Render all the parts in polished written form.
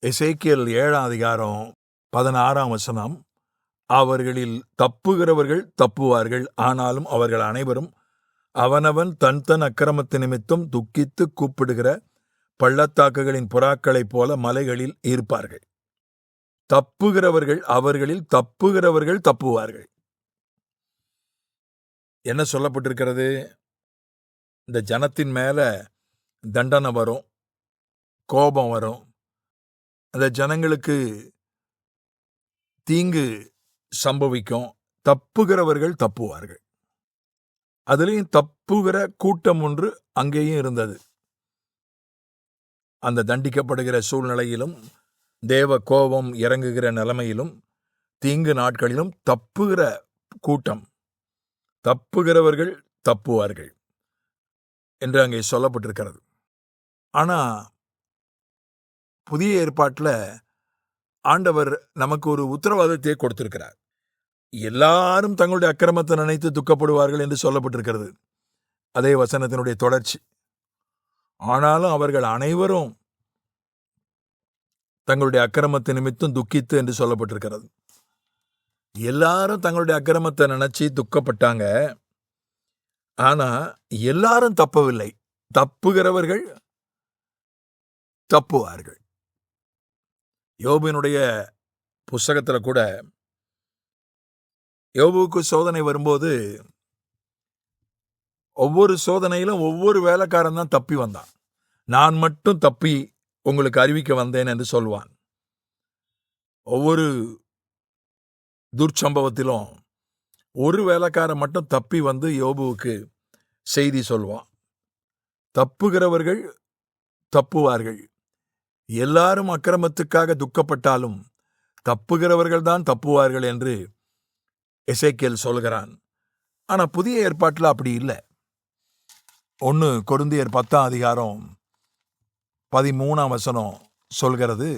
எசேக்கியேல் 7ஆம் அதிகாரம் 16ஆம் வசனம். அவர்களில் தப்புகிறவர்கள் தப்புவார்கள், ஆனாலும் அவர்கள் அனைவரும் அவனவன் தன் தன் அக்கிரமத்து நிமித்தம் துக்கித்து கூப்பிடுகிற பள்ளத்தாக்குகளின் புறாக்களைப் போல மலைகளில் இருப்பார்கள். தப்புகிறவர்கள் அவர்களில் தப்புகிறவர்கள் தப்புவார்கள். என்ன சொல்லப்பட்டிருக்கிறது? இந்த ஜனத்தின் மேல தண்டனை வரும், கோபம் வரும், அந்த ஜனங்களுக்கு தீங்கு சம்பவிக்கும். தப்புகிறவர்கள் தப்புவார்கள். அதுலேயும் தப்புகிற கூட்டம் ஒன்று அங்கேயும் இருந்தது. அந்த தண்டிக்கப்படுகிற சூழ்நிலையிலும், தேவ கோபம் இறங்குகிற நிலைமையிலும், தீங்கு நாட்களிலும் தப்புகிற கூட்டம், தப்புகிறவர்கள் தப்புவார்கள் என்று அங்கே சொல்லப்பட்டிருக்கிறது. ஆனால் புதிய ஏற்பாட்டில் ஆண்டவர் நமக்கு ஒரு உத்தரவாதத்தை கொடுத்திருக்கிறார். எல்லாரும் தங்களுடைய அக்கிரமத்தை நினைத்து துக்கப்படுவார்கள் என்று சொல்லப்பட்டிருக்கிறது. அதே வசனத்தினுடைய தொடர்ச்சி. ஆனாலும் அவர்கள் அனைவரும் தங்களுடைய அக்கிரமத்தை நிமித்தம் துக்கித்து என்று சொல்லப்பட்டிருக்கிறது. எல்லாரும் தங்களுடைய அக்கிரமத்தை நினைச்சு துக்கப்பட்டாங்க. ஆனா எல்லாரும் தப்பவில்லை. தப்புகிறவர்கள் தப்புவார்கள். யோபுவினுடைய புஸ்தகத்தில் கூட யோபுவுக்கு சோதனை வரும்போது ஒவ்வொரு சோதனையிலும் ஒவ்வொரு வேலைக்காரன் தான் தப்பி வந்தான். நான் மட்டும் தப்பி உங்களுக்கு அறிவிக்க வந்தேன் என்று சொல்வான். ஒவ்வொரு துர்ச்சம்பவத்திலும் ஒரு வேலைக்காரன் மட்டும் தப்பி வந்து யோபுவுக்கு செய்தி சொல்வான். தப்புகிறவர்கள் தப்புவார்கள். எல்லாரும் அக்கிரமத்துக்காக துக்கப்பட்டாலும் தப்புகிறவர்கள் தான் தப்புவார்கள் என்று எசேக்கியேல் சொல்கிறான். ஆனால் புதிய ஏற்பாட்டில் அப்படி இல்லை. 1 கொரிந்தியர் 10ஆம் அதிகாரம் 13ஆம் வசனம் சொல்கிறது,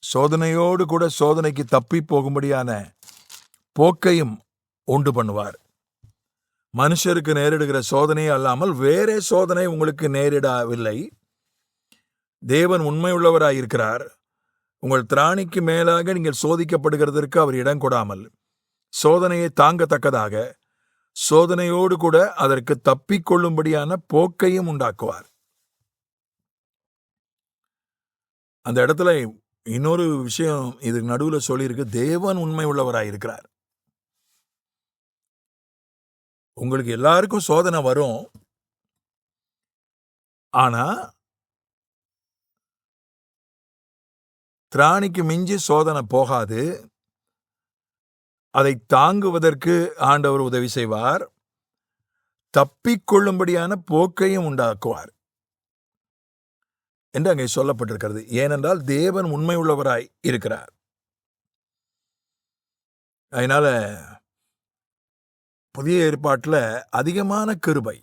சோதனையோடு கூட சோதனைக்கு தப்பி போகும்படியான போக்கையும் உண்டு பண்ணுவார். மனுஷருக்கு நேரிடுகிற சோதனையே அல்லாமல் வேறே சோதனை உங்களுக்கு நேரிடவில்லை. தேவன் உண்மையுள்ளவராயிருக்கிறார். உங்கள் திராணிக்கு மேலாக நீங்கள் சோதிக்கப்படுகிறதற்கு அவர் இடம் கொடாமல் சோதனையை தாங்கத்தக்கதாக சோதனையோடு கூட அதற்கு தப்பிக்கொள்ளும்படியான போக்கையும் உண்டாக்குவார். அந்த இடத்துல இன்னொரு விஷயம் இதுக்கு நடுவில் சொல்லியிருக்கு, தேவன் உண்மை உள்ளவராயிருக்கிறார். உங்களுக்கு எல்லாருக்கும் சோதனை வரும். ஆனா திராணிக்கு மிஞ்சி சோதனை போகாது. அதை தாங்குவதற்கு ஆண்டவர் உதவி செய்வார். தப்பிக்கொள்ளும்படியான போக்கையும் உண்டாக்குவார் என்று அங்கே சொல்லப்பட்டிருக்கிறது. ஏனென்றால் தேவன் உண்மை உள்ளவராய் இருக்கிறார். அதனால புதிய ஏற்பாட்டில் அதிகமான கிருபை.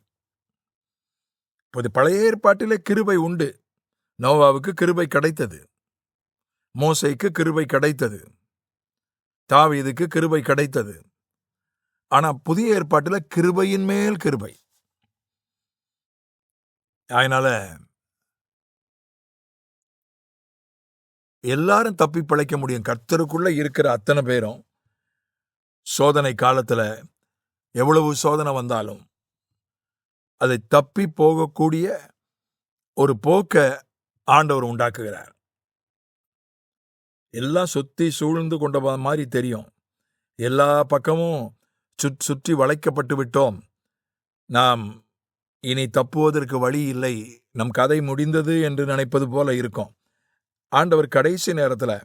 பழைய ஏற்பாட்டிலே கிருபை உண்டு. நோவாவுக்கு கிருபை கிடைத்தது, மோசேக்கு கிருபை கிடைத்தது, தாவீதுக்கு கிருபை கிடைத்தது. ஆனால் புதிய ஏற்பாட்டில் கிருபையின் மேல் கிருபை. அதனால எல்லாரும் தப்பி பிழைக்க முடியும். கர்த்தருக்குள்ள இருக்கிற அத்தனை பேரும் சோதனை காலத்தில் எவ்வளவு சோதனை வந்தாலும் அதை தப்பி போகக்கூடிய ஒரு போக்கை ஆண்டவர் உண்டாக்குகிறார். எல்லாம் சுற்றி சூழ்ந்து கொண்ட மாதிரி தெரியும். எல்லா பக்கமும் சுற்றி வளைக்கப்பட்டு விட்டோம், நாம் இனி தப்புவதற்கு வழி இல்லை, நம் கதை முடிந்தது என்று நினைப்பது போல இருக்கும். ஆண்டவர் கடைசி நேரத்தில்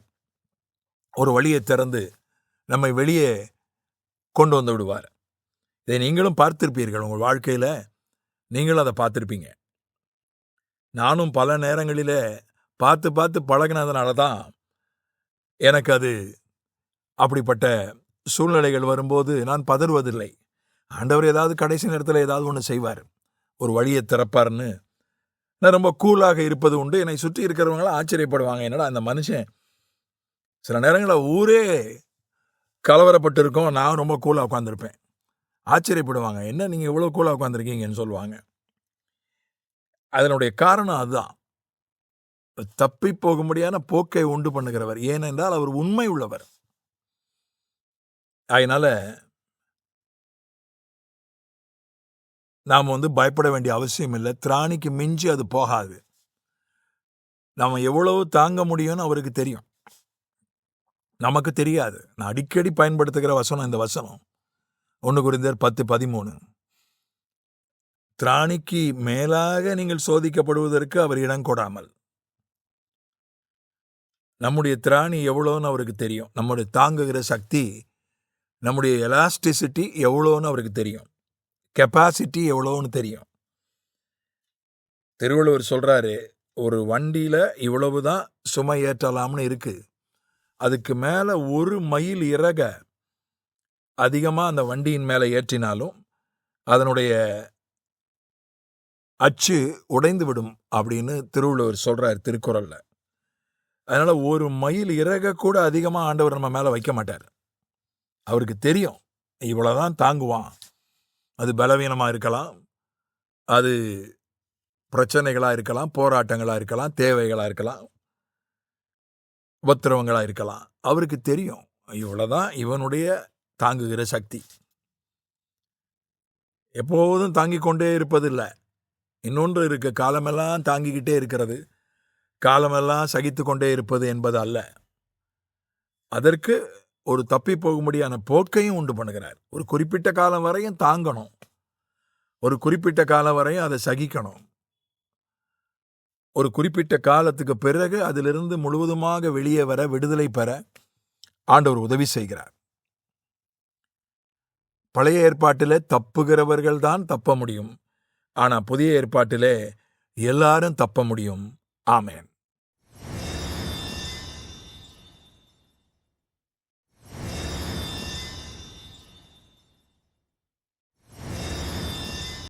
ஒரு வழியை திறந்து நம்மை வெளியே கொண்டு வந்து விடுவார். இதை நீங்களும் பார்த்திருப்பீர்கள். உங்கள் வாழ்க்கையில் நீங்களும் அதை பார்த்துருப்பீங்க. நானும் பல நேரங்களில் பார்த்து பார்த்து பழகினதுனால தான் எனக்கு அது அப்படிப்பட்ட சூழ்நிலைகள் வரும்போது நான் பதறுவதில்லை. ஆண்டவர் ஏதாவது கடைசி நேரத்தில் ஏதாவது ஒன்று செய்வார், ஒரு வழியை திறப்பார்னு நான் ரொம்ப கூலாக இருப்பது உண்டு. என்னை சுற்றி இருக்கிறவங்களாம் ஆச்சரியப்படுவாங்க, என்னடா அந்த மனுஷன், சில நேரங்களில் ஊரே கலவரப்பட்டு இருக்கோம், நான் ரொம்ப கூலாக உட்காந்துருப்பேன். ஆச்சரியப்படுவாங்க, என்ன நீங்கள் இவ்வளோ கூலாக உட்காந்துருக்கீங்கன்னு சொல்லுவாங்க. அதனுடைய காரணம் அதுதான். தப்பி போகும்படியான போக்கை உண்டு பண்ணுகிறவர். ஏனென்றால் அவர் உண்மை உள்ளவர். அதனால நாம் பயப்பட வேண்டிய அவசியம் இல்லை. திராணிக்கு மிஞ்சி அது போகாது. நாம் எவ்வளவு தாங்க முடியும்னு அவருக்கு தெரியும், நமக்கு தெரியாது. நான் அடிக்கடி பயன்படுத்துகிற வசனம் இந்த வசனம் 1 கொரிந்தியர் 10:13. திராணிக்கு மேலாக நீங்கள் சோதிக்கப்படுவதற்கு அவர் இடம் கொடாமல். நம்முடைய திராணி எவ்வளோன்னு அவருக்கு தெரியும். நம்முடைய தாங்குகிற சக்தி, நம்முடைய எலாஸ்டிசிட்டி எவ்வளோன்னு அவருக்கு தெரியும். கெப்பாசிட்டி எவ்வளோன்னு தெரியும். திருவள்ளுவர் சொல்றாரு, ஒரு வண்டியில இவ்வளவுதான் சுமை ஏற்றலாம்னு இருக்கு. அதுக்கு மேல 1 மைல் இறக அதிகமா அந்த வண்டியின் மேல ஏற்றினாலும் அதனுடைய அச்சு உடைந்து விடும் அப்படின்னு திருவள்ளுவர் சொல்றார் திருக்குறள்ல. அதனால 1 மைல் இறக கூட அதிகமா ஆண்டவர் நம்ம மேல வைக்க மாட்டார். அவருக்கு தெரியும் இவ்வளவுதான் தாங்குவான். அது பலவீனமா இருக்கலாம், அது பிரச்சனைகளா இருக்கலாம், போராட்டங்களா இருக்கலாம், தேவைகளா இருக்கலாம், உபத்திரவங்களா இருக்கலாம். அவருக்கு தெரியும் இவ்வளவுதான் இவனுடைய தாங்குகிற சக்தி. எப்போதும் தாங்கிக் கொண்டே இருப்பதில்லை. இன்னொன்று இருக்கு, காலமெல்லாம் தாங்கிக்கிட்டே இருக்கிறது, காலமெல்லாம் சகித்து கொண்டே இருப்பது என்பது அல்ல. அதற்கு ஒரு தப்பி போகும்படியான போக்கையும் உண்டு பண்ணுகிறார். ஒரு குறிப்பிட்ட காலம் வரையும் தாங்கணும், ஒரு குறிப்பிட்ட காலம் வரையும் அதை சகிக்கணும். ஒரு குறிப்பிட்ட காலத்துக்கு பிறகு அதிலிருந்து முழுவதுமாக வெளியே வர, விடுதலை பெற ஆண்டவர் உதவி செய்கிறார். பழைய ஏற்பாட்டிலே தப்புகிறவர்கள் தான் தப்ப முடியும். ஆனா புதிய ஏற்பாட்டிலே எல்லாரும் தப்ப முடியும். ஆமென்.